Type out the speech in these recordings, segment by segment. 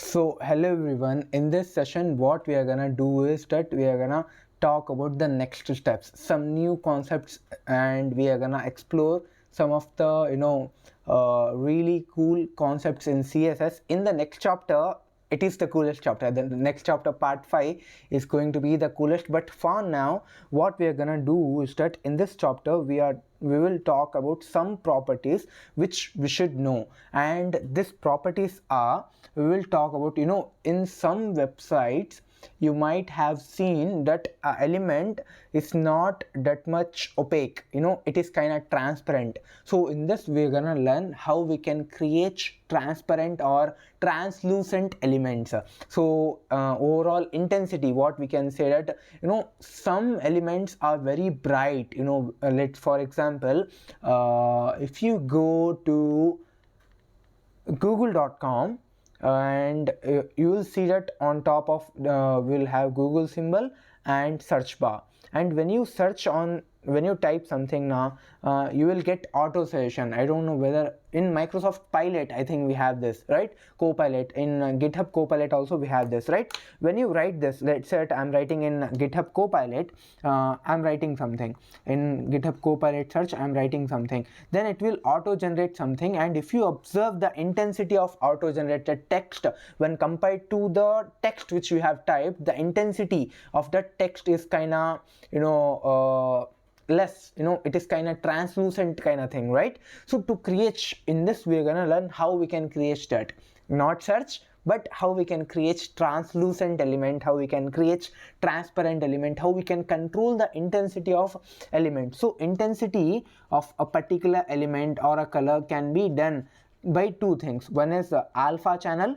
So hello everyone, in this session what we are gonna do is that we are gonna talk about the next steps, some new concepts, and we are gonna explore some of the really cool concepts in CSS. In the next chapter, it is the coolest chapter. The next chapter, part 5, is going to be the coolest, but for now what we are gonna do is that in this chapter we will talk about some properties which we should know, and these properties are, we will talk about, in some websites you might have seen that element is not that much opaque, it is kind of transparent. So in this we're gonna learn how we can create transparent or translucent elements. So overall intensity, what we can say that some elements are very bright. Let's, for example, if you go to google.com, and you will see that on top of we'll have Google symbol and search bar, and when you type something now, you will get auto suggestion. I don't know whether in Microsoft Pilot, I think we have this, right? Copilot, in GitHub Copilot also we have this, right? When you write this, let's say I'm writing in GitHub Copilot, I'm writing something in GitHub Copilot search, I'm writing something, then it will auto generate something. And if you observe the intensity of auto generated text when compared to the text which you have typed, the intensity of that text is kind of less, it is kind of translucent kind of thing, right? So to create, in this we're gonna learn how we can create that, not search, but how we can create translucent element, how we can create transparent element, how we can control the intensity of element. So intensity of a particular element or a color can be done by two things. One is the alpha channel,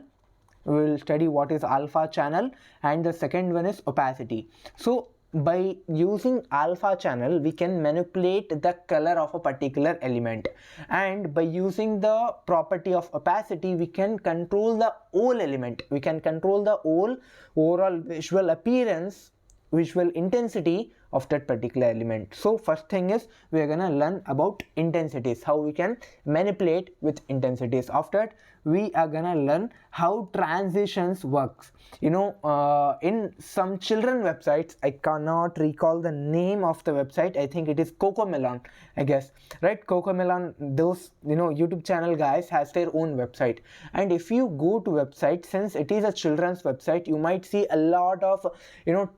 we will study what is alpha channel, and the second one is opacity. So by using alpha channel we can manipulate the color of a particular element, and by using the property of opacity we can control the whole element, we can control the whole overall visual appearance, visual intensity of that particular element. So first thing is we are gonna learn about intensities, how we can manipulate with intensities. After that we are gonna learn how transitions works. In some children websites, I cannot recall the name of the website, I think it is Cocomelon, I guess, right? Cocomelon, those YouTube channel guys has their own website, and if you go to website, since it is a children's website, you might see a lot of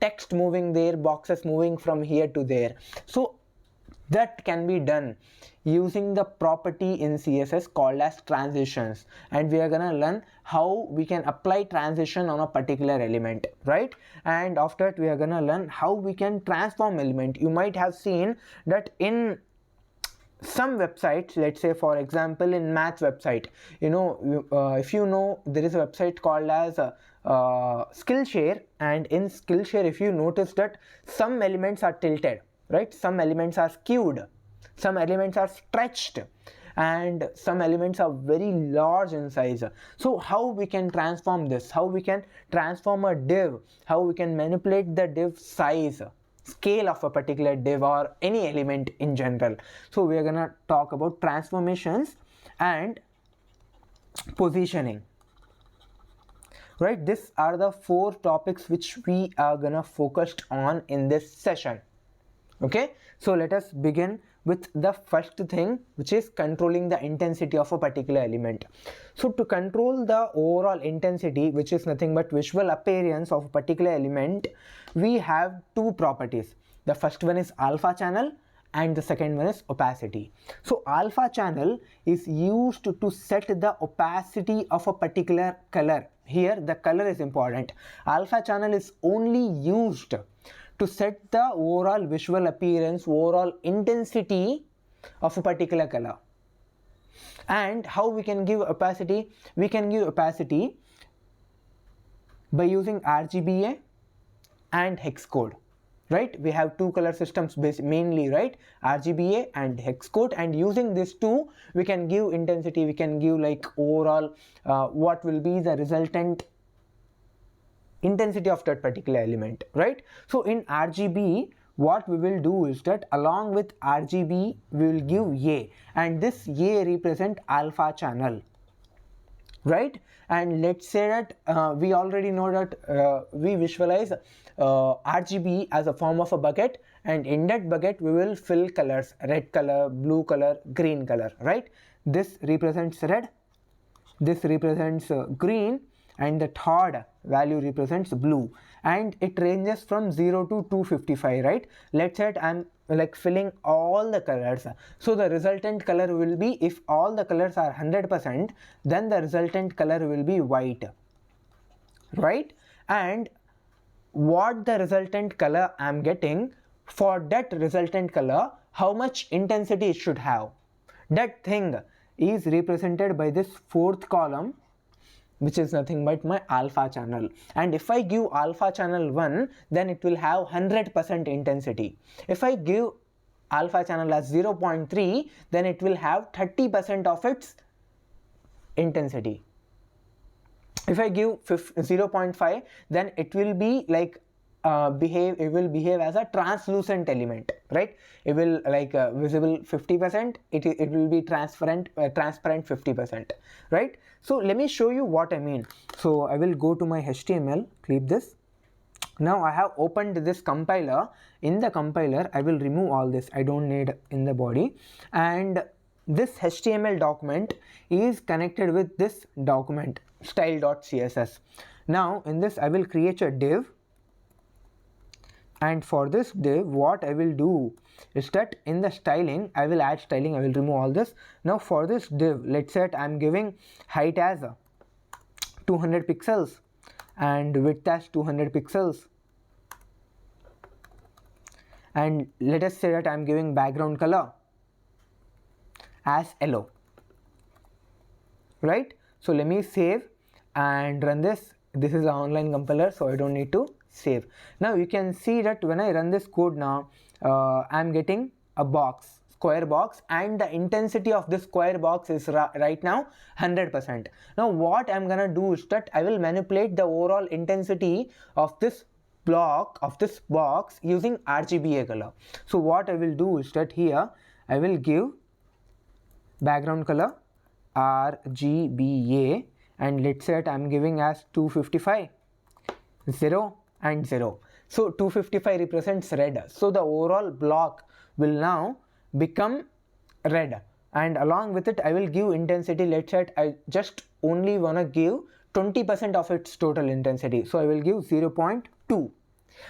text moving there, boxes moving from here to there. So that can be done using the property in CSS called as transitions, and we are gonna learn how we can apply transition on a particular element, right? And after that we are gonna learn how we can transform element. You might have seen that in some websites, let's say for example in math website, if there is a website called as Skillshare, and in Skillshare if you notice that some elements are tilted, right? Some elements are skewed, some elements are stretched, and some elements are very large in size. So how we can transform this, how we can transform a div, how we can manipulate the div size, scale of a particular div or any element in general. So we are gonna talk about transformations and positioning, right? These are the 4 topics which we are gonna focus on in this session. Okay, so let us begin with the first thing, which is controlling the intensity of a particular element. So to control the overall intensity, which is nothing but visual appearance of a particular element, we have 2 properties. The first one is alpha channel and the second one is opacity. So alpha channel is used to set the opacity of a particular color. Here the color is important. Alpha channel is only used to set the overall visual appearance, overall intensity of a particular color. And how we can give opacity? We can give opacity by using RGBA and hex code, right? We have 2 color systems mainly, right? RGBA and hex code, and using these 2 we can give intensity, we can give like overall what will be the resultant intensity of that particular element, right? So in RGB what we will do is that along with RGB we will give A, and this A represent alpha channel, right? And let's say that we already know that we visualize RGB as a form of a bucket, and in that bucket we will fill colors: red color, blue color, green color, right? This represents red, this represents green, and the third value represents blue, and it ranges from 0 to 255, right? Let's say I'm like filling all the colors, so the resultant color will be, if all the colors are 100%, then the resultant color will be white, right? And what the resultant color I'm getting, for that resultant color, how much intensity it should have, that thing is represented by this fourth column, which is nothing but my alpha channel. And if I give alpha channel 1, then it will have 100% intensity. If I give alpha channel as 0.3, then it will have 30% of its intensity. If I give 0.5, then it will be like it will behave as a translucent element, right? It will like visible 50%, it will be transparent 50%, right? So let me show you what I mean. So I will go to my HTML, click this. Now I have opened this compiler. In the compiler I will remove all this, I don't need in the body, and this HTML document is connected with this document style.css. Now in this I will create a div, and for this div what I will do is that in the styling I will add styling, I will remove all this. Now for this div, let's say I am giving height as 200 pixels and width as 200 pixels, and let us say that I am giving background color as yellow, right? So let me save and run this. This is an online compiler, so I don't need to save. Now you can see that when I run this code now, I'm getting a box, square box, and the intensity of this square box is right now 100%. Now what I'm gonna do is that I will manipulate the overall intensity of this block, of this box, using RGBA color. So what I will do is that here I will give background color RGBA, and let's say that I'm giving as 255, 0 and 0. So 255 represents red, so the overall block will now become red, and along with it I will give intensity. Let's say I just only wanna give 20% of its total intensity, so I will give 0.2.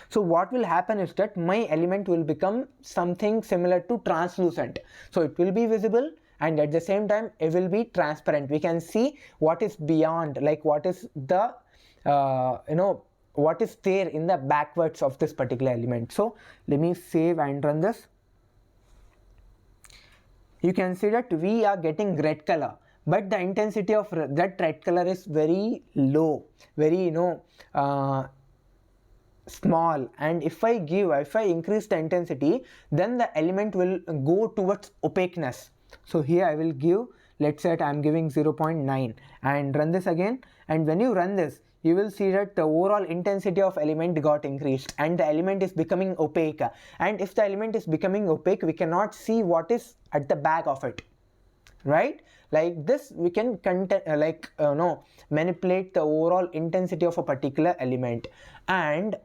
So what will happen is that my element will become something similar to translucent, so it will be visible and at the same time it will be transparent. We can see what is beyond, like what is the what is there in the backwards of this particular element. So let me save and run this. You can see that we are getting red color, but the intensity of that red color is very low, very small, and if I increase the intensity, then the element will go towards opaqueness. So here I will give, let's say I am giving 0.9 and run this again, and when you run this you will see that the overall intensity of element got increased and the element is becoming opaque, and if the element is becoming opaque we cannot see what is at the back of it, right? Like this we can manipulate the overall intensity of a particular element. And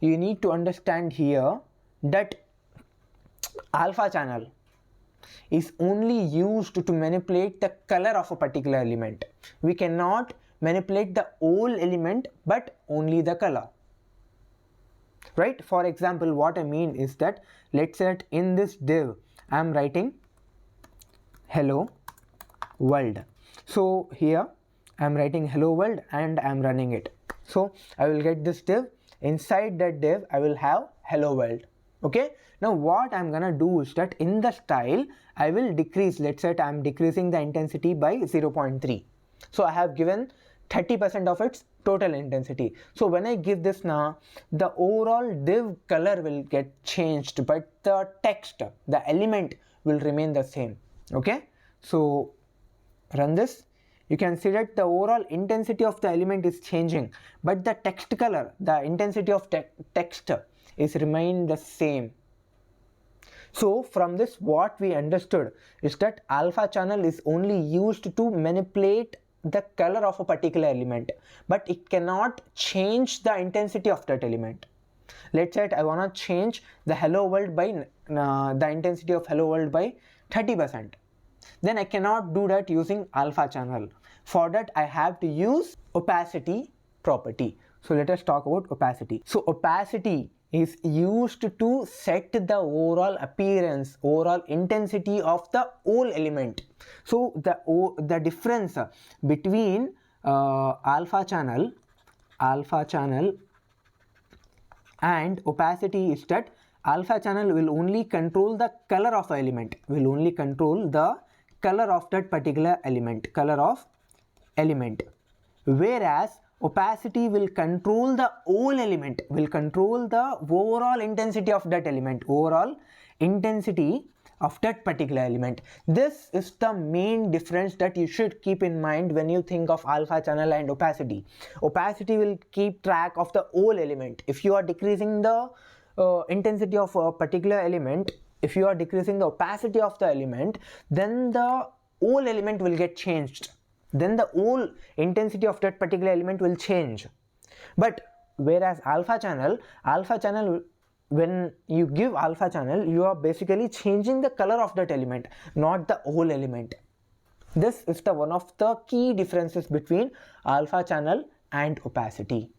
you need to understand here that alpha channel is only used to manipulate the color of a particular element. We cannot manipulate the whole element but only the color, right? For example, what I mean is that let's say that in this div I am writing hello world. So here I am writing hello world and I am running it. So I will get this div, inside that div I will have hello world. Okay, now what I'm gonna do is that in the style I will decrease, let's say I'm decreasing the intensity by 0.3. so I have given 30% of its total intensity. So when I give this now, the overall div color will get changed, but the text, the element will remain the same. Okay, so run this. You can see that the overall intensity of the element is changing, but the text color, the intensity of text is remain the same. So from this what we understood is that alpha channel is only used to manipulate the color of a particular element, but it cannot change the intensity of that element. Let's say I want to change the hello world by the intensity of hello world by 30%. Then I cannot do that using alpha channel. For that I have to use opacity property. So let us talk about opacity. So opacity is used to set the overall appearance, overall intensity of the whole element. So the difference between alpha channel and opacity is that alpha channel will only control the color of the element, will only control the color of that particular element, whereas opacity will control the whole element, will control the overall intensity of that element, overall intensity of that particular element. This is the main difference that you should keep in mind when you think of alpha channel and opacity. Opacity will keep track of the whole element. If you are decreasing the intensity of a particular element, if you are decreasing the opacity of the element, then the whole element will get changed, then the whole intensity of that particular element will change. But whereas alpha channel, when you give alpha channel, you are basically changing the color of that element, not the whole element. This is the one of the key differences between alpha channel and opacity.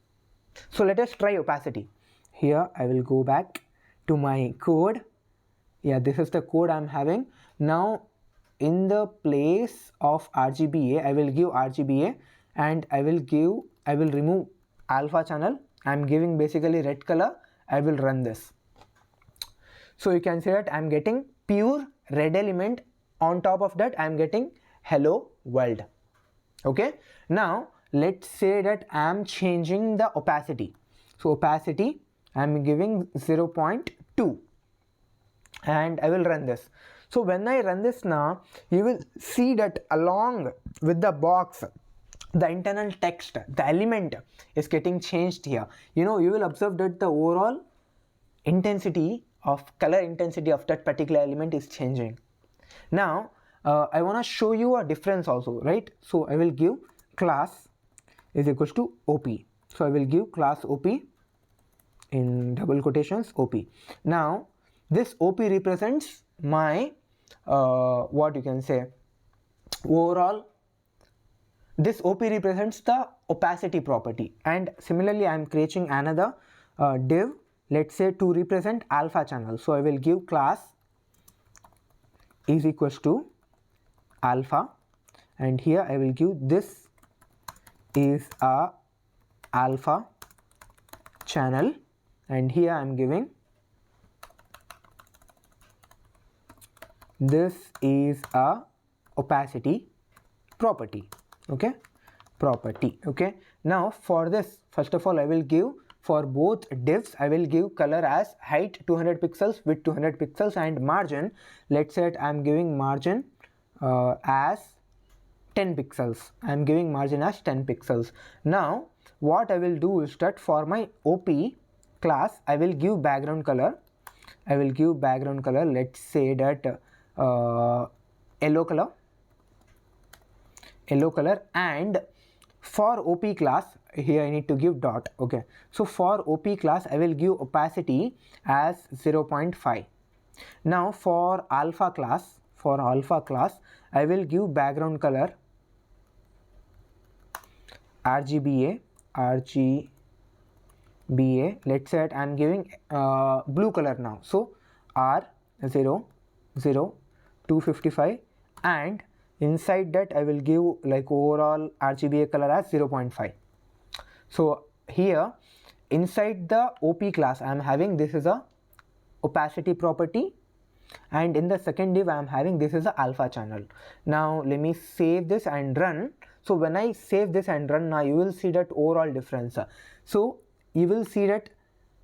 So let us try opacity. Here I will go back to my code. Yeah, this is the code I'm having. Now in the place of RGBA, I will give RGBA, and I will remove alpha channel. I'm giving basically red color. I will run this. So you can see that I'm getting pure red element. On top of that, I'm getting hello world. Okay. Now let's say that I'm changing the opacity. So opacity I'm giving 0.2, and I will run this. So when I run this now, you will see that along with the box, the internal text, the element is getting changed here. You will observe that the overall intensity of color intensity of that particular element is changing. Now I want to show you a difference also, right? So I will give class is equals to OP. So I will give class OP in double quotations OP. Now this OP represents my what you can say overall, this OP represents the opacity property. And similarly I am creating another div, let's say to represent alpha channel. So I will give class is equals to alpha, and here I will give this is a alpha channel, and here I am giving this is a opacity property. Okay, property. Okay, now for this, first of all I will give for both divs, I will give color as height 200 pixels, width 200 pixels, and margin, let's say I am giving margin as 10 pixels. I am giving margin as 10 pixels. Now what I will do is that for my OP class I will give background color. I will give background color, let's say that yellow color, and for OP class here I need to give dot. Okay, so for OP class I will give opacity as 0.5. now for alpha class I will give background color RGBA, let's say I am giving blue color now, so R0 0 255, and inside that I will give like overall RGBA color as 0.5. so here inside the OP class I am having this is a opacity property, and in the second div I am having this is a alpha channel. Now let me save this and run. So when I save this and run, now you will see that overall difference. So you will see that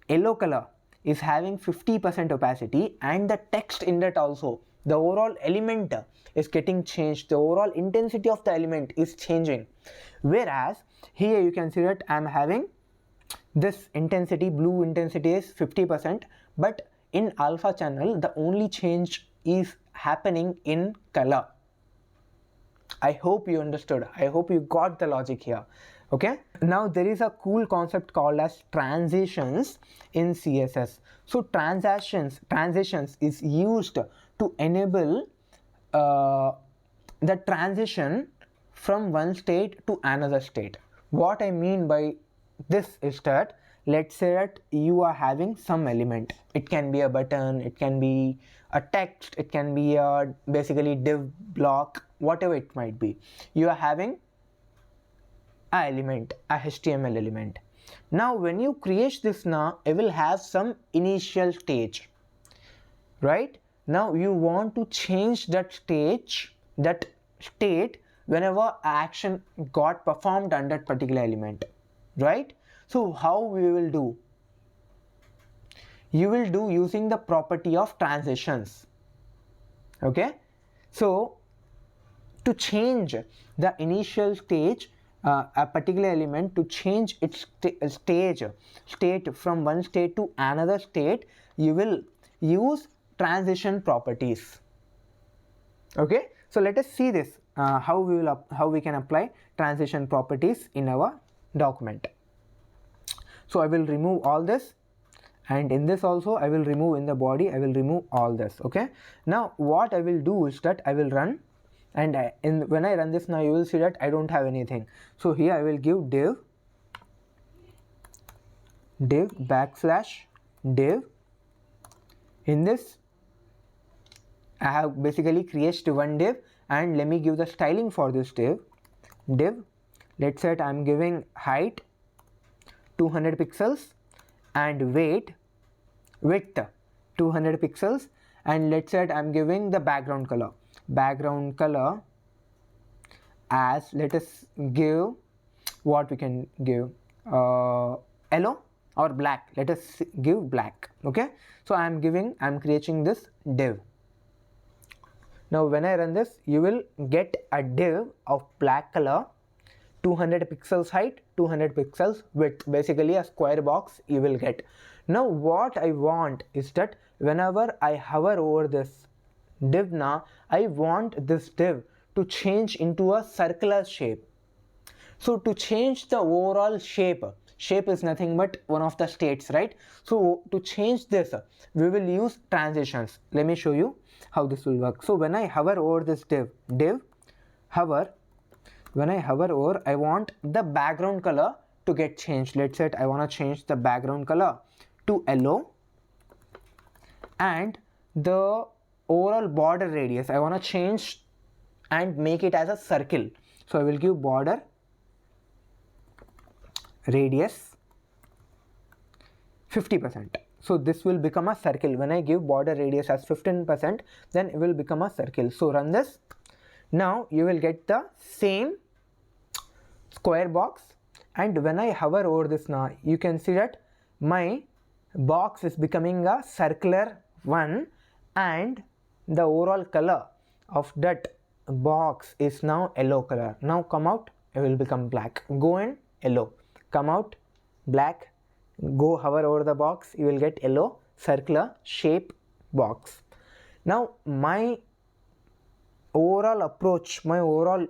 yellow color is having 50% opacity, and the text in that also, the overall element is getting changed, the overall intensity of the element is changing. Whereas here you can see that I am having this intensity, blue intensity is 50%, but in alpha channel the only change is happening in color. I hope you understood. I hope you got the logic here. Okay, now there is a cool concept called as transitions in CSS. So transitions is used to enable the transition from one state to another state. What I mean by this is that, let's say that you are having some element. It can be a button, it can be a text, it can be a basically div block, whatever it might be. You are having a element, a HTML element. Now when you create this, now it will have some initial stage, right? Now you want to change that state whenever action got performed on that particular element, right? So how we will do? You will do using the property of transitions. Okay, so to change the initial stage, a particular element, to change its state from one state to another state, you will use transition properties. Okay, so let us see this, how we can apply transition properties in our document. So I will remove all this, and in this also I will remove, in the body I will remove all this. Okay, now what I will do is that I will run, and when I run this, now you will see that I don't have anything. So here I will give div backslash div. In this I have basically created one div, and let me give the styling for this div. Let's say I'm giving height 200 pixels and width 200 pixels, and let's say I'm giving the background color as, let us give, what we can give, yellow or black. Let us give black. Okay, so I'm creating this div. Now when I run this, you will get a div of black color, 200 pixels height, 200 pixels width, basically a square box you will get. Now what I want is that whenever I hover over this div, now I want this div to change into a circular shape. So to change the overall shape is nothing but one of the states, right? So to change this, we will use transitions. Let me show you how this will work. So when I hover over this when I hover over, I want the background color to get changed. Let's say I want to change the background color to yellow, and the overall border radius I want to change and make it as a circle. So I will give border radius 50%. So this will become a circle. When I give border radius as 15%, then it will become a circle. So run this. Now you will get the same square box, and when I hover over this, now you can see that my box is becoming a circular one, and the overall color of that box is now yellow color. Now come out, it will become black. Go in, yellow. Come out, black. Go hover over the box, you will get yellow circular shape box. Now my overall approach, my overall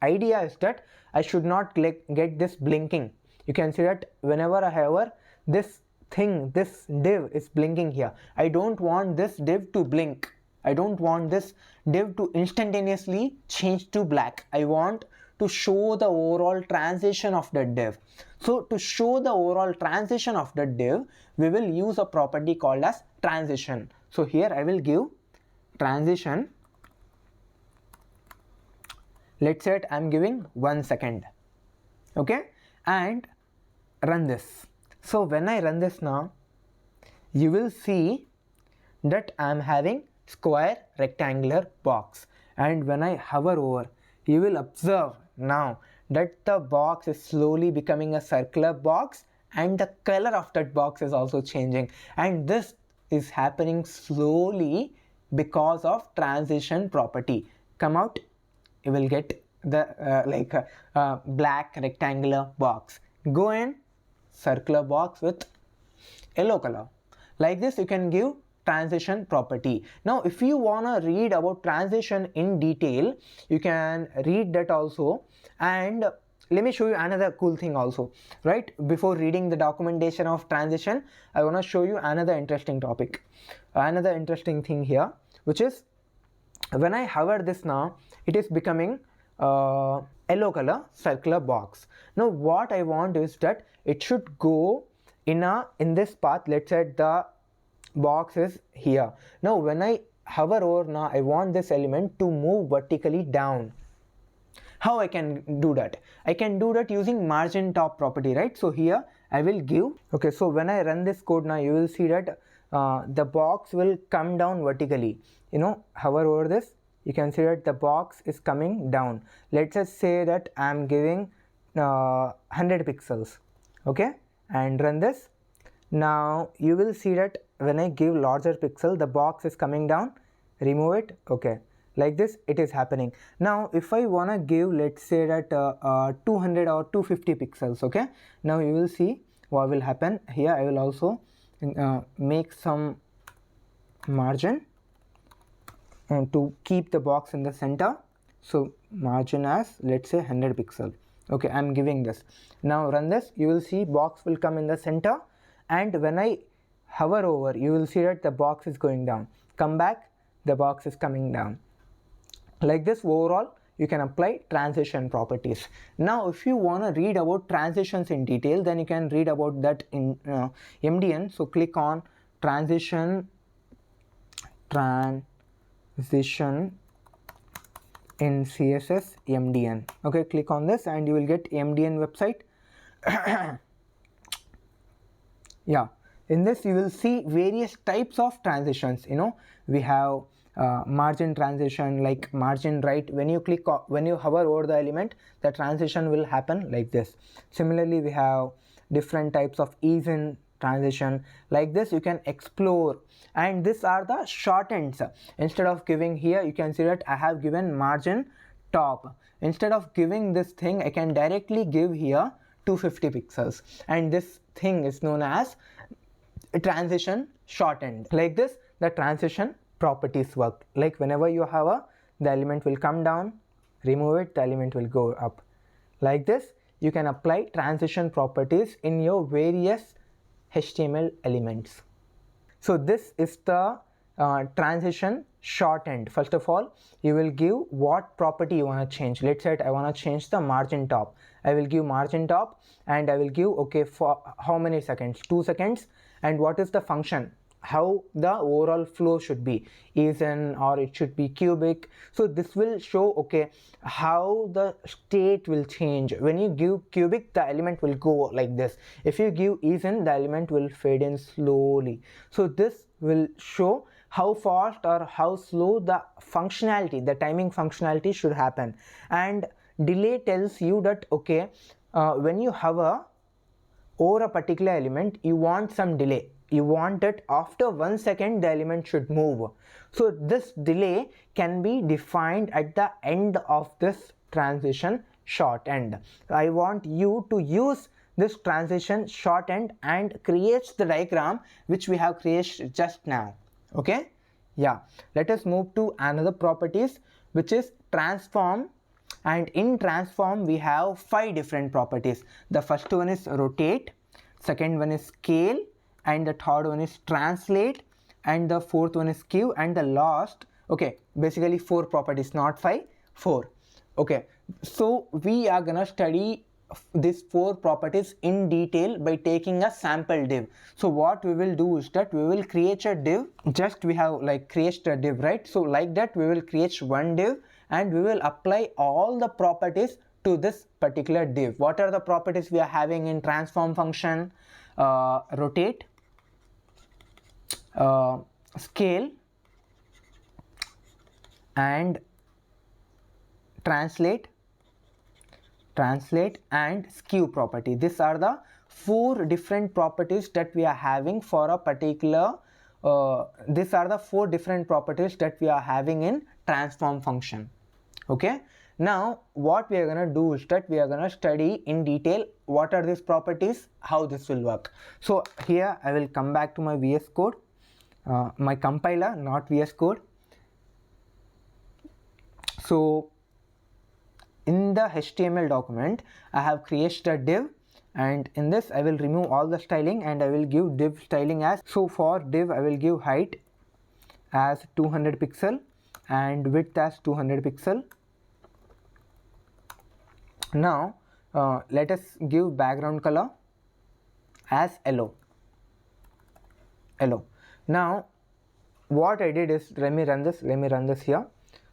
idea is that I should not get this blinking. You can see that whenever I hover, this div is blinking here. I don't want this div to blink. I don't want this div to instantaneously change to black. I want to show the overall transition of that div. So to show the overall transition of the div, we will use a property called as transition. So here I will give transition. Let's say I'm giving 1 second. Okay, and run this. So when I run this now, you will see that I'm having square rectangular box, and when I hover over, you will observe now that the box is slowly becoming a circular box, and the color of that box is also changing, and this is happening slowly because of transition property. Come out, you will get the black rectangular box. Go in, circular box with yellow color. Like this you can give transition property. Now if you wanna read about transition in detail, you can read that also. And let me show you another cool thing also, right? Before reading the documentation of transition, I want to show you another interesting topic, another interesting thing here, which is when I hover this now, it is becoming yellow color circular box. Now what I want is that it should go in this path. Let's say the box is here. Now when I hover over now, I want this element to move vertically down. How I can do that? I can do that using margin top property, right? So here I will give, okay, so when I run this code now, you will see that the box will come down vertically. You know, hover over this, you can see that the box is coming down. Let's just say that I am giving 100 pixels, okay, and run this. Now you will see that when I give larger pixel, the box is coming down. Remove it, okay, like this it is happening. Now if I wanna give, let's say that 200 or 250 pixels, okay, now you will see what will happen here. I will also make some margin to keep the box in the center. So margin as, let's say, 100 pixel, okay, I'm giving this. Now run this, you will see box will come in the center, and when I hover over, you will see that the box is going down. Come back, the box is coming down. Like this, overall you can apply transition properties. Now if you want to read about transitions in detail, then you can read about that in MDN. So click on transition in CSS MDN, okay, click on this and you will get MDN website. Yeah, in this you will see various types of transitions. You know, we have margin transition, like margin right. When you click on, when you hover over the element, the transition will happen like this. Similarly, we have different types of ease in transition. Like this you can explore, and these are the shorthands. Instead of giving here, you can see that I have given margin top. Instead of giving this thing, I can directly give here 250 pixels, and this thing is known as transition shorthand. Like this, the transition properties work. Like whenever you hover, the element will come down, remove it, the element will go up. Like this, you can apply transition properties in your various HTML elements. So this is the transition shorthand. First of all, you will give what property you want to change. Let's say I want to change the margin top. I will give margin top, and I will give, okay, for how many seconds? 2 seconds. And what is the function? How the overall flow should be, isn, or it should be cubic. So this will show, okay, how the state will change. When you give cubic, the element will go like this. If you give isn, the element will fade in slowly. So this will show how fast or how slow the functionality, the timing functionality should happen. And delay tells you that, okay, when you hover over a particular element, you want some delay. You want that after 1 second the element should move. So this delay can be defined at the end of this transition shorthand. I want you to use this transition shorthand and create the diagram which we have created just now. Okay, yeah, let us move to another properties, which is transform. And in transform we have 5 different properties. The first one is rotate, second one is scale, and the third one is translate, and the fourth one is skew, and the last, okay, basically 4 properties, not 5, 4. Okay, so we are gonna study these 4 properties in detail by taking a sample div. So what we will do is that we will create a div. Just we have like create a div, right? So like that we will create one div and we will apply all the properties to this particular div. What are the properties we are having in transform function? Rotate, scale, and translate and skew property. These are the 4 different properties that we are having for a particular these are the 4 different properties that we are having in transform function. Okay, now what we are going to do is that we are going to study in detail what are these properties, how this will work. So here I will come back to my VS Code my compiler, not VS Code. So in the HTML document, I have created a div, and in this I will remove all the styling and I will give div styling as, so for div I will give height as 200 pixel and width as 200 pixel. Now let us give background color as yellow. Now what I did is, let me run this here.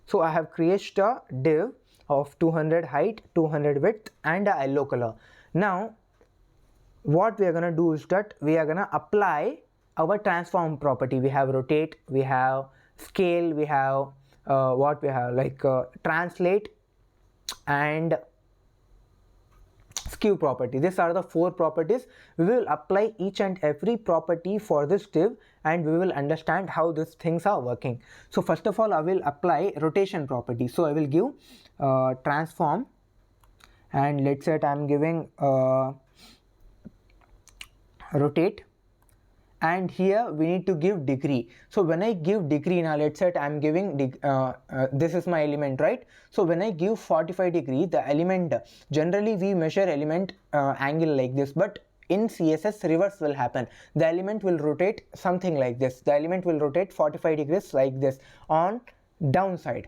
So I have created a div of 200 height, 200 width and a yellow color. Now what we are gonna do is that we are gonna apply our transform property. We have rotate, we have scale, we have what we have like translate and skew property. These are the 4 properties. We will apply each and every property for this div and we will understand how these things are working. So first of all, I will apply rotation property. So I will give transform, and let's say I am giving rotate, and here we need to give degree. So when I give degree, now let's say I am giving this is my element, right? So when I give 45 degree, the element, generally we measure element angle like this, but in CSS reverse will happen. The element will rotate something like this. The element will rotate 45 degrees like this on downside.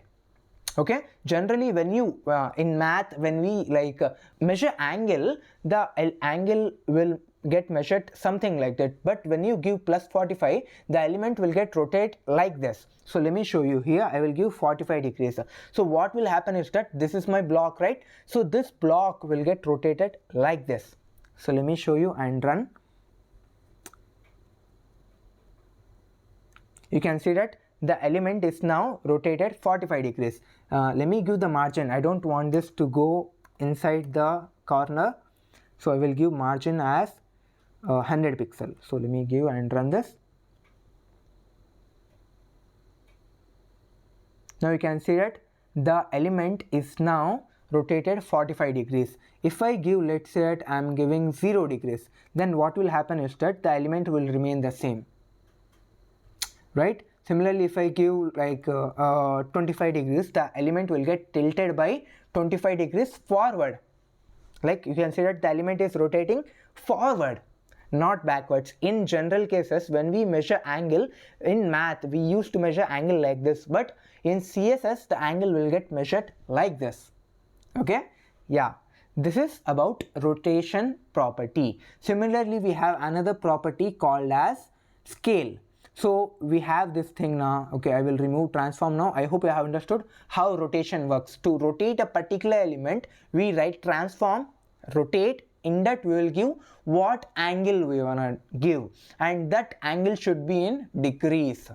Okay, generally when you in math, when we like measure angle, the angle will get measured something like that, but when you give plus 45, the element will get rotate like this. So let me show you here. I will give 45 degrees. So what will happen is that this is my block, right? So this block will get rotated like this. So let me show you and run. You can see that the element is now rotated 45 degrees. Let me give the margin. I don't want this to go inside the corner, so I will give margin as 100 pixel. So let me give and run this. Now you can see that the element is now rotated 45 degrees. If I give, let's say that I am giving 0 degrees, then what will happen is that the element will remain the same, right? Similarly, if I give like 25 degrees, the element will get tilted by 25 degrees forward. Like you can see that the element is rotating forward, not backwards. In general cases, when we measure angle in math, we used to measure angle like this, but in CSS the angle will get measured like this. Okay, yeah, this is about rotation property. Similarly, we have another property called as scale. So we have this thing now. Okay, I will remove transform now. I hope you have understood how rotation works. To rotate a particular element, we write transform rotate. In that we will give what angle we wanna give, and that angle should be in degrees.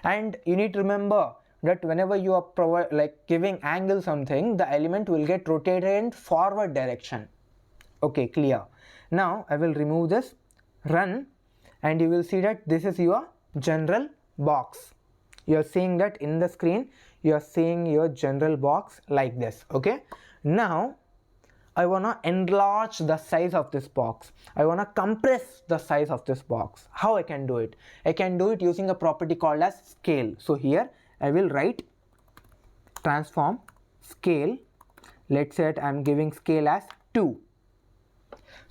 And you need to remember that whenever you are giving angle something, the element will get rotated in forward direction. Okay, clear. Now I will remove this, run, and you will see that this is your general box. You are seeing that in the screen. You are seeing your general box like this. Okay, now I want to enlarge the size of this box. I want to compress the size of this box. How I can do it? I can do it using a property called as scale. So here I will write transform scale. Let's say I am giving scale as 2.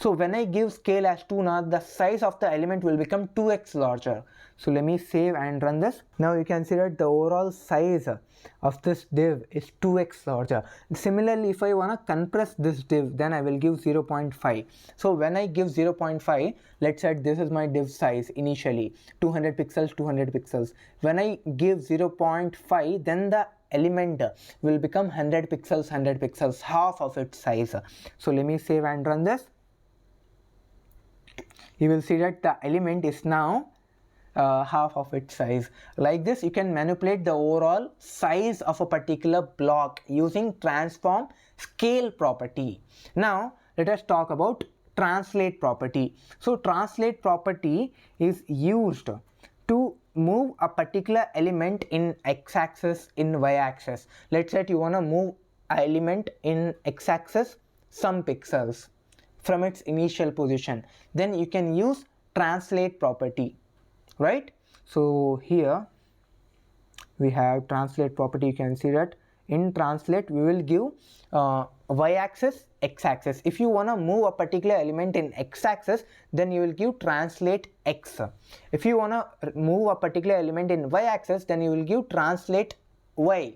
So when I give scale as 2, now the size of the element will become 2x larger. So let me save and run this. Now you can see that the overall size of this div is 2x larger. Similarly, if I want to compress this div, then I will give 0.5. So when I give 0.5, let's say this is my div size initially, 200 pixels, 200 pixels. When I give 0.5, then the element will become 100 pixels, 100 pixels, half of its size. So let me save and run this. You will see that the element is now half of its size. Like this, you can manipulate the overall size of a particular block using transform scale property. Now let us talk about translate property. So translate property is used to move a particular element in x-axis, in y-axis. Let's say you want to move an element in x-axis some pixels from its initial position, then you can use translate property, right? So here we have translate property. You can see that in translate we will give y-axis, x-axis. If you want to move a particular element in x-axis, then you will give translate x. If you want to move a particular element in y-axis, then you will give translate y.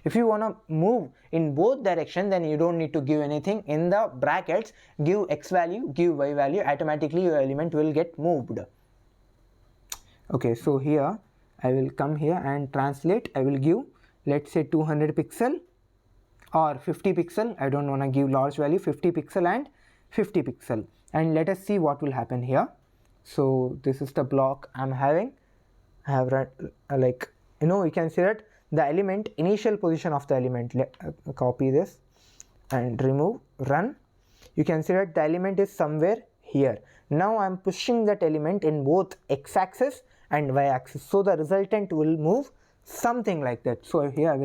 If you want to move in both directions, then you don't need to give anything. In the brackets, give x value, give y value, automatically your element will get moved. Okay, so here I will come here and translate. I will give, let's say, 200 pixel or 50 pixel. I don't want to give large value, 50 pixel and 50 pixel, and let us see what will happen here. So this is the block I'm having. I have like, you can see that the element, initial position of the element, copy this and remove, run. You can see that the element is somewhere here. Now I'm pushing that element in both x-axis and y-axis, so the resultant will move something like that. So here I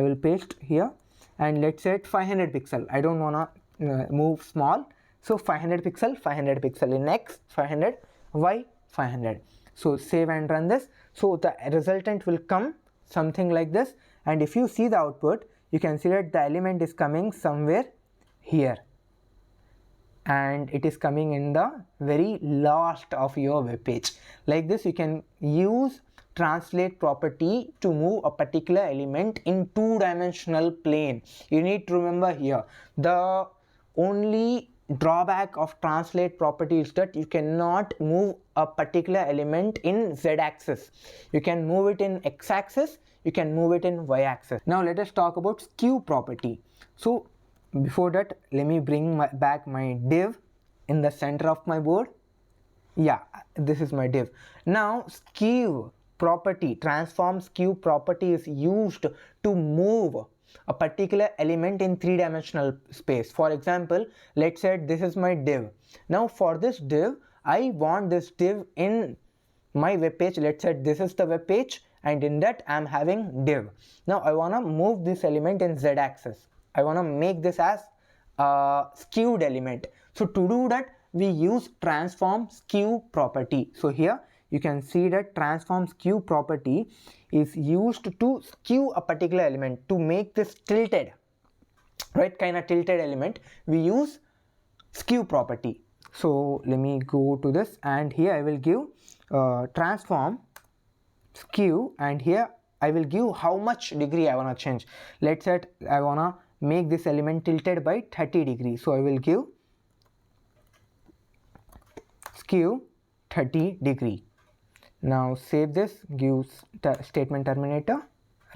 will paste here, and let's say 500 pixel. I don't wanna move small, so 500 pixel in x, 500, y, 500. So save and run this. So the resultant will come something like this, and if you see the output, you can see that the element is coming somewhere here, and it is coming in the very last of your web page. Like this, you can use translate property to move a particular element in two-dimensional plane. You need to remember here, the only drawback of translate property is that you cannot move a particular element in z-axis. You can move it in x-axis, you can move it in y-axis. Now let us talk about skew property. So before that, let me bring back my div in the center of my board. Yeah, this is my div. Now skew property, transform skew property is used to move a particular element in three-dimensional space. For example, let's say this is my div. Now for this div, I want this div in my web page. Let's say this is the web page, and in that I am having div. Now I want to move this element in z-axis. I want to make this as a skewed element. So to do that, we use transform skew property. So here you can see that transform skew property is used to skew a particular element, to make this tilted, right, kind of tilted element. We use skew property. So let me go to this, and here I will give transform skew, and here I will give how much degree I want to change. Let's say I want to make this element tilted by 30 degrees. So I will give skew 30 degree. Now save this, give statement terminator,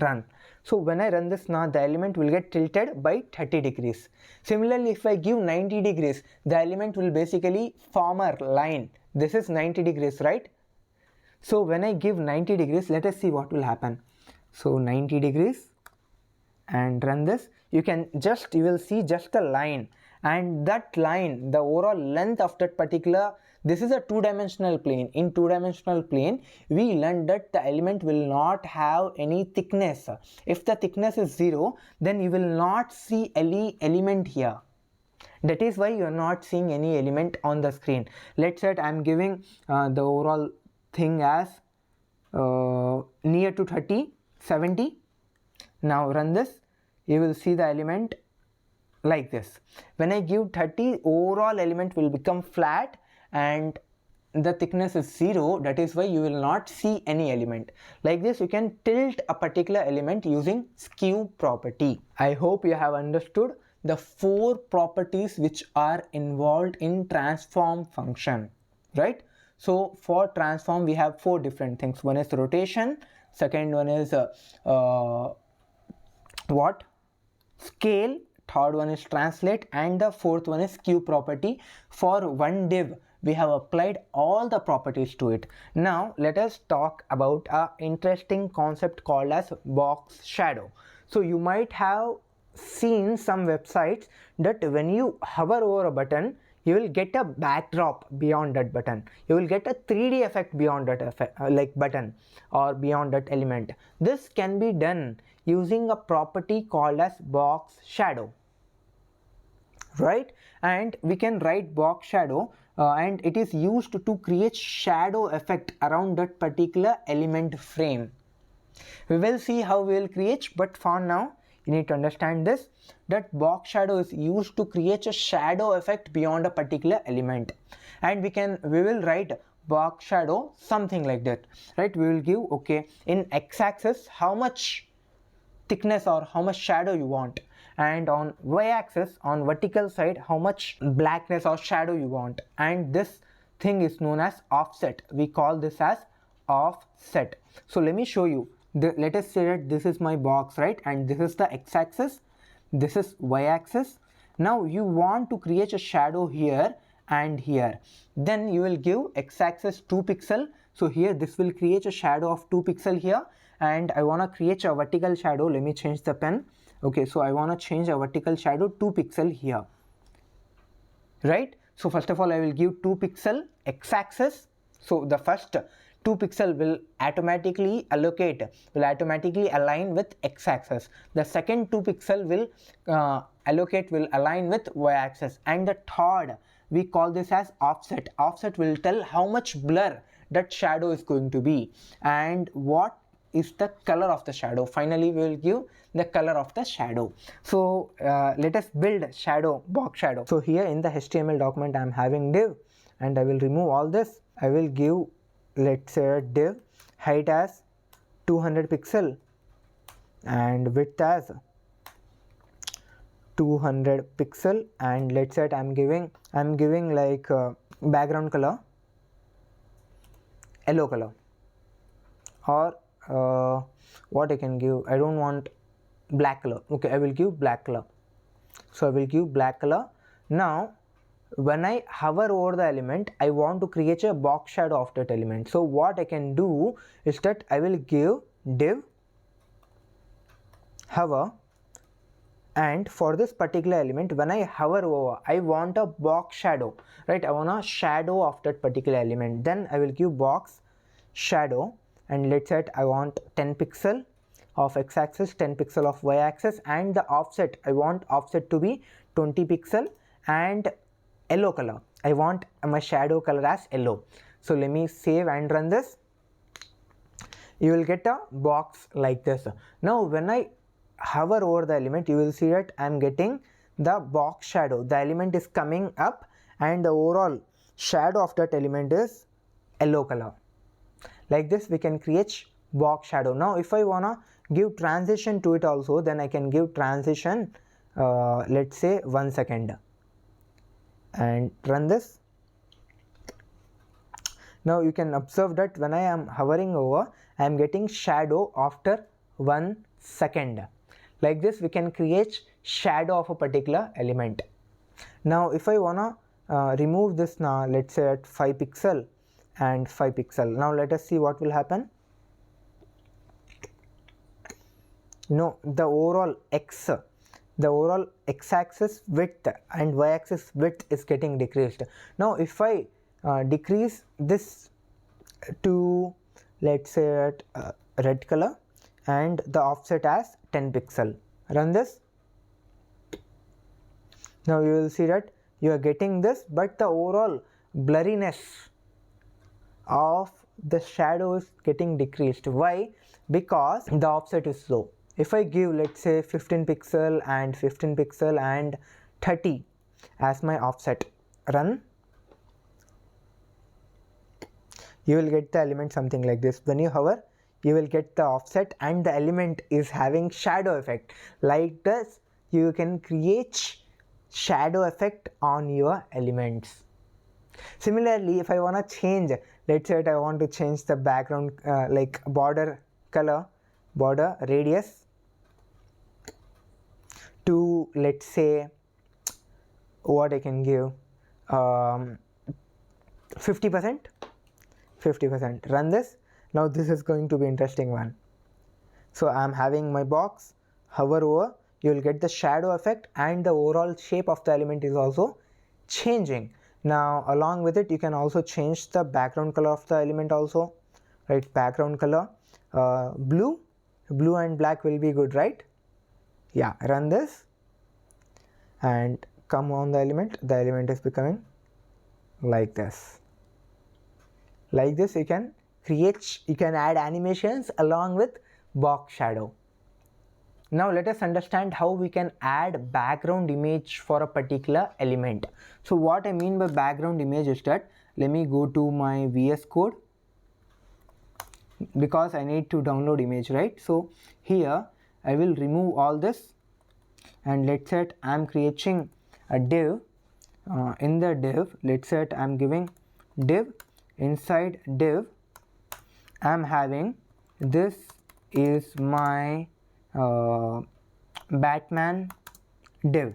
run. So when I run this now, the element will get tilted by 30 degrees. Similarly, if I give 90 degrees, the element will basically form a line. This is 90 degrees, right? So when I give 90 degrees, let us see what will happen. So 90 degrees and run this. You will see just a line, and that line, the overall length of that particular, this is a two-dimensional plane. In two-dimensional plane, we learned that the element will not have any thickness. If the thickness is 0, then you will not see any element here. That is why you are not seeing any element on the screen. Let's say I am giving the overall thing as near to 30, 70. Now run this. You will see the element like this. When I give 30, overall element will become flat and the thickness is 0. That is why you will not see any element. Like this, you can tilt a particular element using skew property. I hope you have understood the 4 properties which are involved in transform function, right? So for transform, we have 4 different things. One is rotation, second one is scale, third one is translate, and the fourth one is skew property. For one div, we have applied all the properties to it. Now let us talk about an interesting concept called as box shadow. So you might have seen some websites that when you hover over a button, you will get a backdrop beyond that button. You will get a 3D effect beyond that effect, like button or beyond that element. This can be done using a property called as box shadow, right? And we can write box shadow and it is used to create shadow effect around that particular element frame. We will see how we will create, but for now you need to understand this, that box shadow is used to create a shadow effect beyond a particular element. And we will write box shadow something like that, right? We will give, okay, in x-axis how much thickness or how much shadow you want, and on y-axis, on vertical side, how much blackness or shadow you want. And this thing is known as offset. We call this as offset. So let me show you. Let us say that this is my box, right? And this is the x-axis, this is y-axis. Now you want to create a shadow here and here. Then you will give x-axis 2 pixel. So here this will create a shadow of 2 pixel here, and I want to create a vertical shadow. Let me change the pen. Okay, so I want to change a vertical shadow 2 pixel here, right? So first of all, I will give 2 pixel x-axis. So the first 2 pixel will automatically align with x-axis. The second 2 pixel will align with y-axis, and the third, we call this as offset. Offset will tell how much blur that shadow is going to be and what is the color of the shadow. Finally, we will give the color of the shadow. So let us build shadow, box shadow. So here in the HTML document, I am having div, and I will remove all this. I will give, let's say, div height as 200 pixel and width as 200 pixel, and let's say I'm giving like background color yellow color, or what I can give, I don't want black color. Okay, I will give black color. So I will give black color. Now when I hover over the element, I want to create a box shadow of that element. So what I can do is that I will give div hover, and for this particular element, when I hover over, I want a box shadow, right? I want a shadow of that particular element. Then I will give box shadow, and let's say I want 10 pixel of x-axis, 10 pixel of y-axis, and the offset, I want offset to be 20 pixel, and yellow color, I want my shadow color as yellow. So let me save and run this. You will get a box like this. Now when I hover over the element, you will see that I am getting the box shadow. The element is coming up, and the overall shadow of that element is yellow color. Like this we can create box shadow. Now if I wanna give transition to it also, then I can give transition, let's say 1 second, and run this. Now you can observe that when I am hovering over, I am getting shadow after 1 second. Like this we can create shadow of a particular element. Now if I wanna remove this, now let's say at 5 pixel and 5 pixel. Now let us see what will happen. No, the overall x-axis width and y-axis width is getting decreased. Now if I decrease this to, let's say, at red color, and the offset as 10 pixel, run this. Now you will see that you are getting this, but the overall blurriness of the shadow is getting decreased. Why? Because the offset is low. If I give, let's say, 15 pixel and 15 pixel and 30 as my offset, run, you will get the element something like this. When you hover, you will get the offset, and the element is having shadow effect. Like this you can create shadow effect on your elements. Similarly, if I want to change, let's say I want to change the background like border color, border radius to, let's say, what I can give, 50%, run this. Now this is going to be interesting one. So I am having my box, hover over, you will get the shadow effect, and the overall shape of the element is also changing. Now along with it, you can also change the background color of the element also, right? Background color, blue and black will be good, right? Yeah, run this and come on the element is becoming like this. Like this you can add animations along with box shadow. Now let us understand how we can add background image for a particular element. So what I mean by background image is that, let me go to my VS Code, because I need to download image, right? So here I will remove all this, and let's say I'm creating a div. In the div, let's say I'm giving div. Inside div I'm having, this is my Batman div.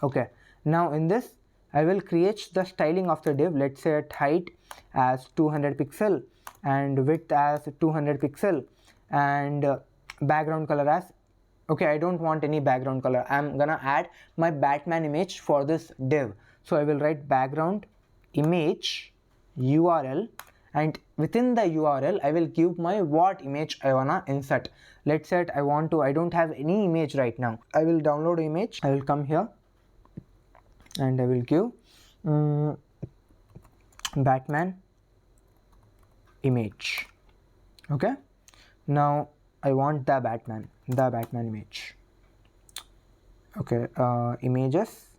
Okay, now in this I will create the styling of the div. Let's say height as 200 pixel and width as 200 pixel, and background color as, okay, I don't want any background color. I'm gonna add my Batman image for this div. So I will write background image URL, and within the URL I will give my what image I wanna insert. Let's say I don't have any image right now. I will download image. I will come here and I will give Batman image. Okay, now I want the Batman image. Okay, images,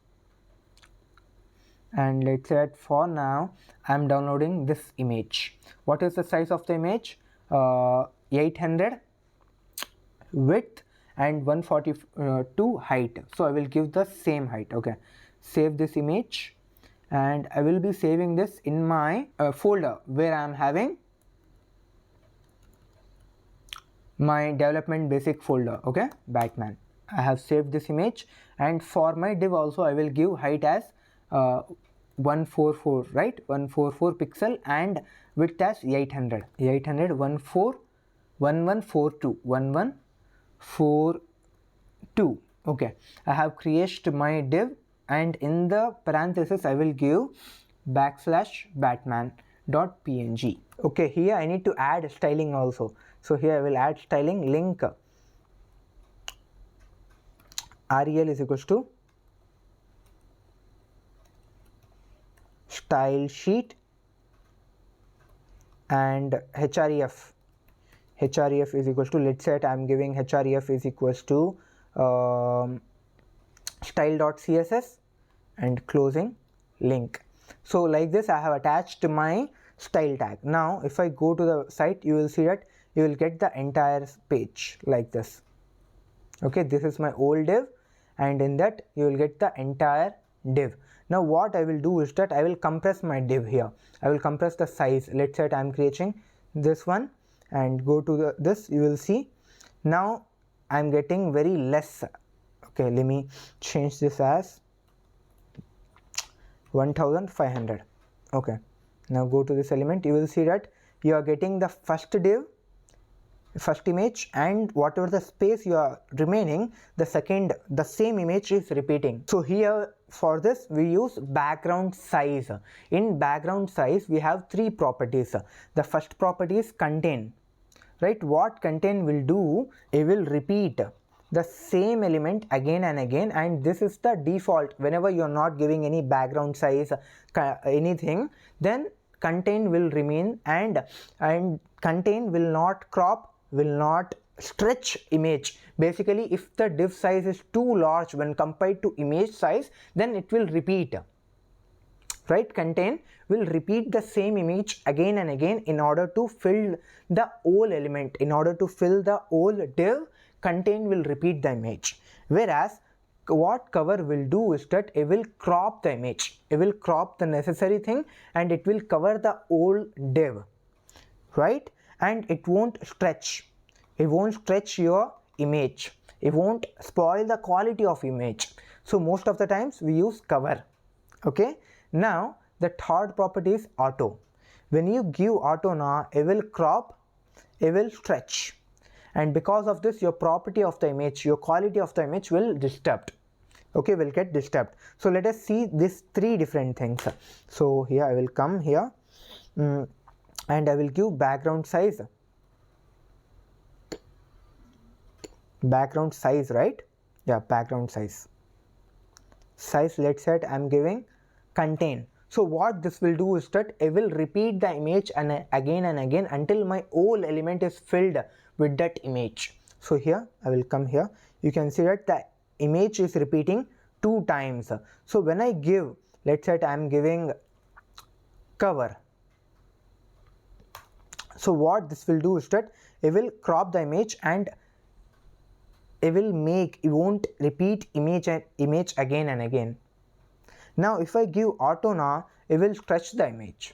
and let's say for now I'm downloading this image. What is the size of the image? 800 width and 142 height. So I will give the same height. Okay, save this image, and I will be saving this in my folder where I am having my development basic folder. Okay, Batman. I have saved this image, and for my div also I will give height as 144, right? 144 pixel, and width as 800 1142. Okay, I have created my div, and in the parenthesis I will give \Batman.png. okay, here I need to add styling also. So here I will add styling link rel is equals to style sheet, and href is equals to, let's say I am giving href is equals to style.css and closing link. So like this I have attached my style tag. Now if I go to the site, you will see that you will get the entire page like this. Okay, this is my old div, and in that you will get the entire div. Now what I will do is that I will compress my div here. I will compress the size. Let's say I am creating this one, and go to this, you will see now I am getting very less. Okay, let me change this as 1500. okay, now go to this element, you will see that you are getting the first image, and whatever the space you are remaining, the same image is repeating. So here for this we use background size. In background size we have three properties. The first property is contain, right? What contain will do, it will repeat the same element again and again, and this is the default. Whenever you are not giving any background size anything, then contain will remain, and contain will not crop, will not stretch image. Basically if the div size is too large when compared to image size, then it will repeat, right? Contain will repeat the same image again and again in order to fill the whole element. In order to fill the whole div, contain will repeat the image. Whereas what cover will do is that it will crop the image, it will crop the necessary thing, and it will cover the whole div, right? And it won't stretch your image, it won't spoil the quality of image. So most of the times we use cover. Okay, now the third property is auto. When you give auto, now it will crop, it will stretch, and because of this your property of the image, your quality of the image will disturbed. Okay, will get disturbed. So let us see these three different things. So here I will come here and I will give background size, right? Yeah, background size. Let's say I'm giving contain. So what this will do is that it will repeat the image and again until my whole element is filled with that image. So here I will come here, you can see that the image is repeating 2 times. So when I give, let's say I am giving cover, so what this will do is that it will crop the image and it won't repeat image again and again. Now if I give auto, now it will stretch the image.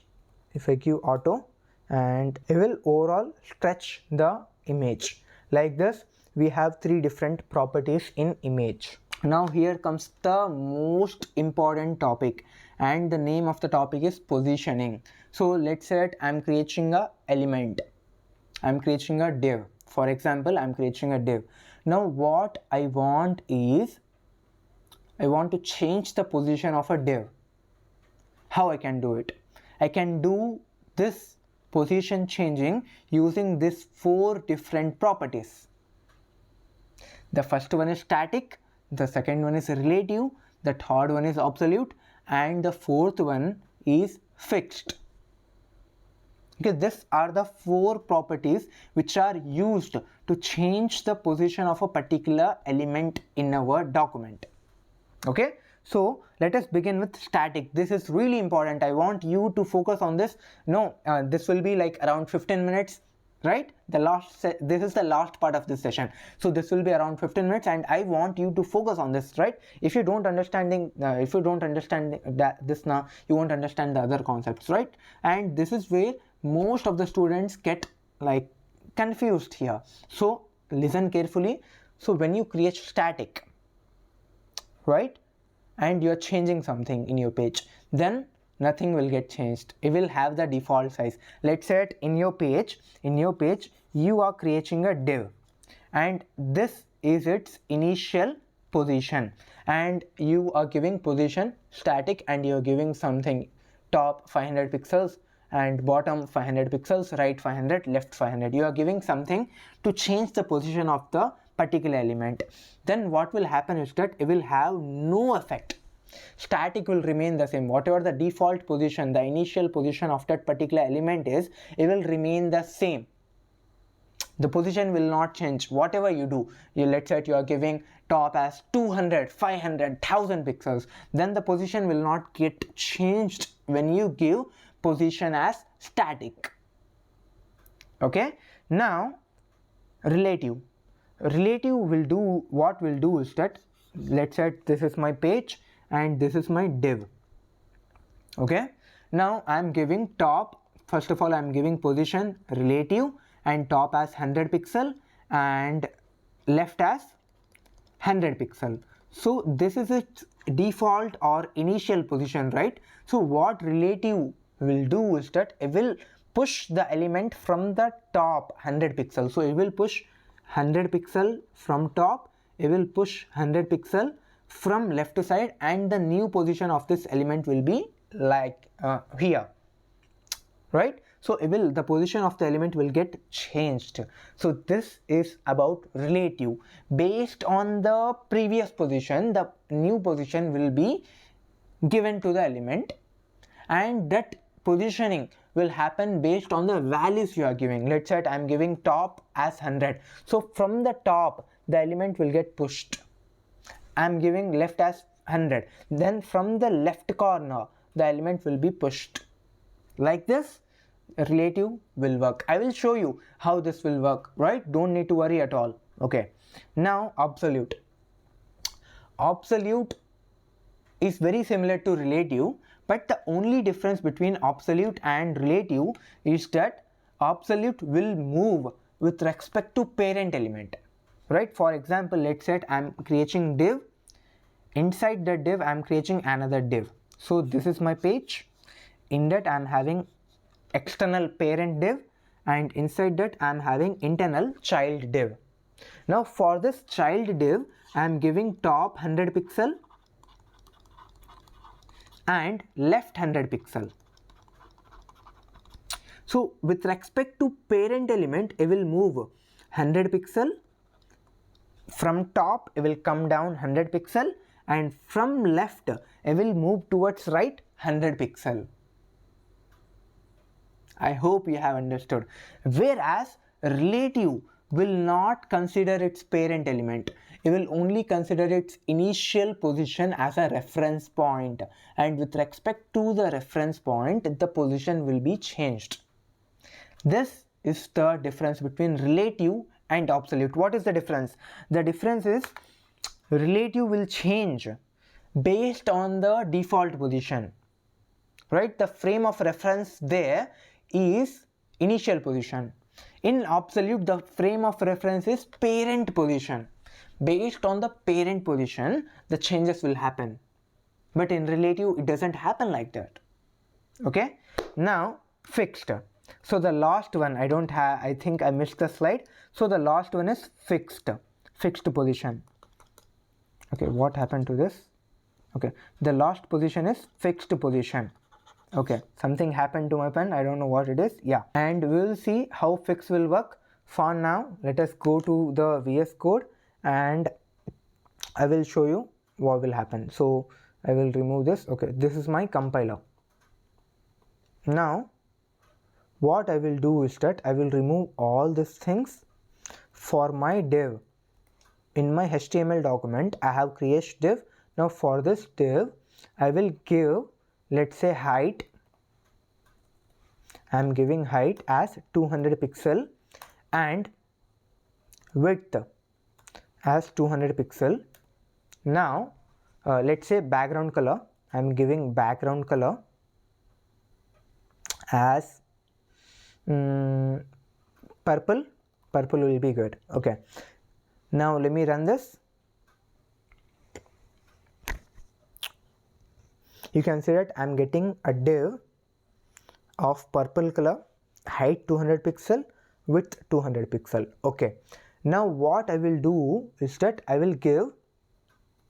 If I give auto, and it will overall stretch the image. Like this we have 3 different properties in image. Now here comes the most important topic, and the name of the topic is positioning. So let's say that I'm creating a element, I'm creating a div. For example, I'm creating a div. Now what I want is, I want to change the position of a div. How I can do it? I can do this position changing using these 4 different properties. The first one is static, the second one is relative, the third one is absolute, and the fourth one is fixed. Okay, these are the 4 properties which are used to change the position of a particular element in our document. Okay, so let us begin with static. This is really important. I want you to focus on this. This will be like around 15 minutes, right? This is the last part of this session, so this will be around 15 minutes, and I want you to focus on this, right? If you don't understand this now, you won't understand the other concepts, right? And this is where most of the students get like confused here. So listen carefully. So when you create static, right, and you're changing something in your page, then nothing will get changed. It will have the default size. Let's say in your page you are creating a div, and this is its initial position, and you are giving position static, and you're giving something top 500 pixels and bottom 500 pixels, right 500, left 500. You are giving something to change the position of the particular element. Then what will happen is that it will have no effect. Static will remain the same. Whatever the default position, the initial position of that particular element is, it will remain the same. The position will not change. Whatever you do, let's say you are giving top as 200, 500, 1000 pixels, then the position will not get changed when you give position as static. Okay, now relative will do, what will do is that, let's say this is my page and this is my div. Okay, now I'm giving top, first of all I'm giving position relative, and top as 100 pixel and left as 100 pixel. So this is its default or initial position, right? So what relative will do is that it will push the element from the top 100 pixel. So it will push 100 pixel from top, it will push 100 pixel from left side, and the new position of this element will be like here, right? So the position of the element will get changed. So this is about relative. Based on the previous position, the new position will be given to the element, and that positioning will happen based on the values you are giving. Let's say I am giving top as 100, so from the top the element will get pushed. I am giving left as 100, then from the left corner the element will be pushed. Like this relative will work. I will show you how this will work, right? Don't need to worry at all. Okay, now absolute is very similar to relative, but the only difference between absolute and relative is that absolute will move with respect to parent element, right? For example, let's say I'm creating div, inside the div I'm creating another div. So this is my page, in that I'm having external parent div, and inside that I'm having internal child div. Now for this child div I'm giving top 100 pixel and left 100 pixel. So with respect to parent element, it will move 100 pixel, from top it will come down 100 pixel, and from left it will move towards right 100 pixel. I hope you have understood. Whereas relative will not consider its parent element. It will only consider its initial position as a reference point, and with respect to the reference point, the position will be changed. This is the difference between relative and absolute. What is the difference? The difference is relative will change based on the default position, right? The frame of reference there is initial position. In absolute, the frame of reference is parent position. Based on the parent position, the changes will happen. But in relative, it doesn't happen like that. Okay? Now, fixed. So the last one, I think I missed the slide. So the last one is fixed position. Okay, what happened to this? Okay, the last position is fixed position. Okay, something happened to my pen, I don't know what it is. Yeah, and we will see how fix will work. For now, let us go to the VS Code and I will show you what will happen. So I will remove this. Okay, this is my compiler. Now what I will do is that I will remove all these things. For my div, in my HTML document, I have create div. Now for this div, I will give, let's say, height. I am giving height as 200 pixel and width as 200 pixel. Now let's say background color, I am giving background color as purple will be good. Okay, now let me run this. You can see that I'm getting a div of purple color, height 200 pixel, width 200 pixel. Okay, now what I will do is that I will give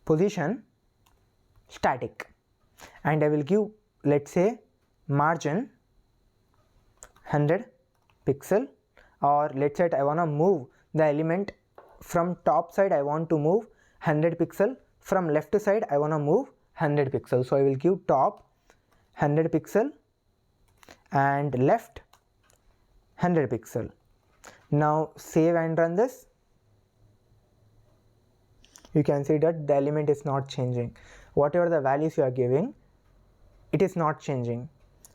position static and I will give, let's say, margin 100 pixel, or let's say I want to move the element from top side, I want to move 100 pixel, from left side I want to move 100 pixel. So I will give top 100 pixel and left 100 pixel. Now save and run this. You can see that the element is not changing. Whatever the values you are giving, it is not changing.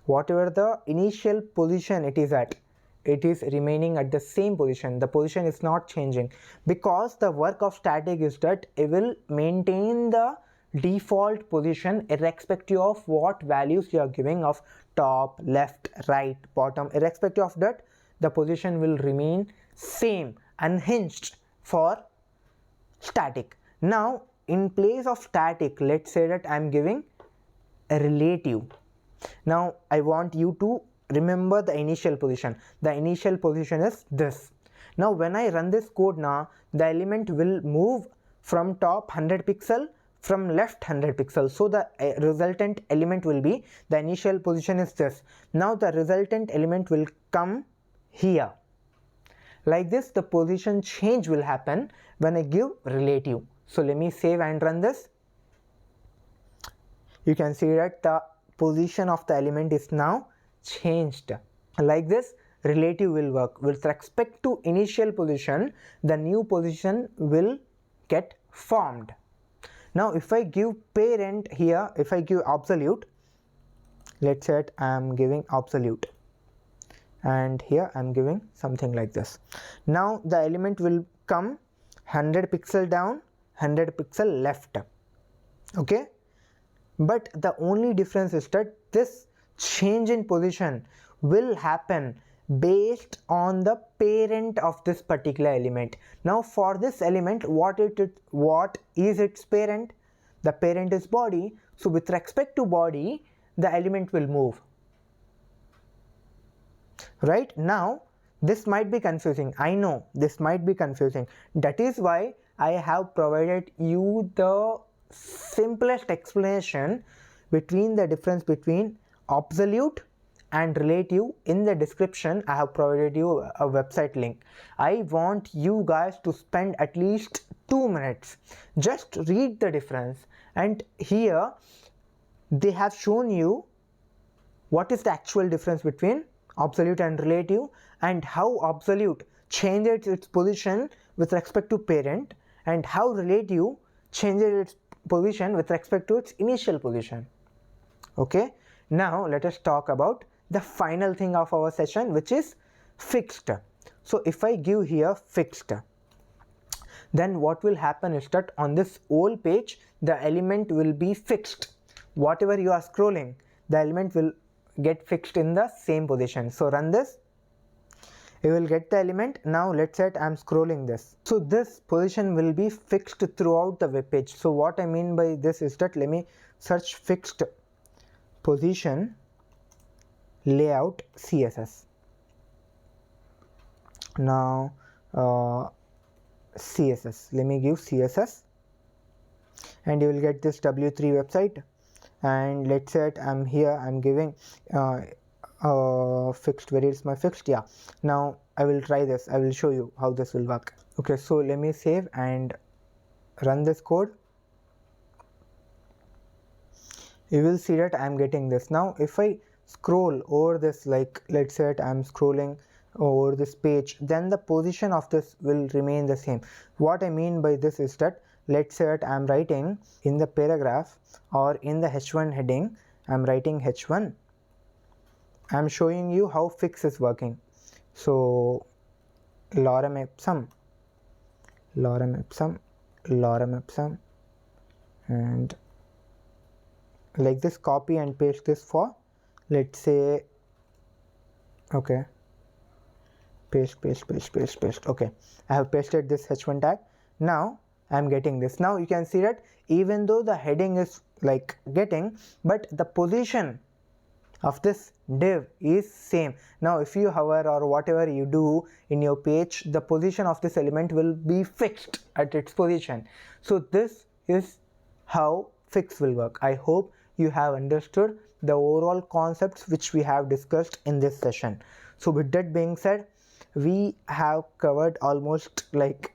Whatever the initial position it is at, it is remaining at the same position. The position is not changing because the work of static is that it will maintain the default position irrespective of what values you are giving of top, left, right, bottom. Irrespective of that, the position will remain same, unhinged for static. Now in place of static, let's say that I am giving a relative. Now I want you to remember the initial position. The initial position is this. Now when I run this code, now the element will move from top 100 pixel, from left 100 pixel. So the resultant element will be, the initial position is this. Now the resultant element will come here. Like this, the position change will happen when I give relative. So let me save and run this. You can see that the position of the element is now changed. Like this, relative will work. With respect to initial position, the new position will get formed. Now if I give parent here, if I give absolute, let's say I am giving absolute, and here I am giving something like this. Now the element will come 100 pixel down, 100 pixel left. Okay, but the only difference is that this change in position will happen based on the parent of this particular element. Now for this element, what is its parent? The parent is body. So with respect to body, the element will move. Right? Now this might be confusing. I know this might be confusing. That is why I have provided you the simplest explanation between the difference between absolute and relative. In the description, I have provided you a website link. I want you guys to spend at least 2 minutes. Just read the difference, and here they have shown you what is the actual difference between absolute and relative, and how absolute changes its position with respect to parent, and how relative changes its position with respect to its initial position. Okay, now let us talk about the final thing of our session, which is fixed. So if I give here fixed, then what will happen is that on this whole page the element will be fixed. Whatever you are scrolling, the element will get fixed in the same position. So run this, you will get the element. Now let's say I'm scrolling this, so this position will be fixed throughout the web page. So what I mean by this is that, let me search fixed position layout CSS. Now CSS, let me give CSS, and you will get this W3 website. And let's say I'm here, I'm giving fixed. Where is my fixed? Yeah, now I will try this, I will show you how this will work. Okay, so let me save and run this code. You will see that I'm getting this. Now if I scroll over this, like let's say I'm scrolling over this page, then the position of this will remain the same. What I mean by this is that, let's say I'm writing in the paragraph or in the h1 heading, I'm writing h1, I'm showing you how fix is working. So lorem ipsum, lorem ipsum, lorem ipsum, and like this, copy and paste this for, let's say, okay, paste. Okay, I have pasted this h1 tag. Now I'm getting this. Now you can see that even though the heading is like getting, but the position of this div is same. Now if you hover or whatever you do in your page, the position of this element will be fixed at its position. So this is how fix will work. I hope you have understood the overall concepts which we have discussed in this session. So with that being said, we have covered almost like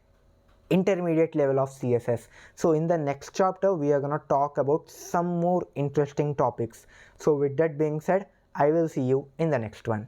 intermediate level of CSS. So in the next chapter we are going to talk about some more interesting topics. So with that being said, I will see you in the next one.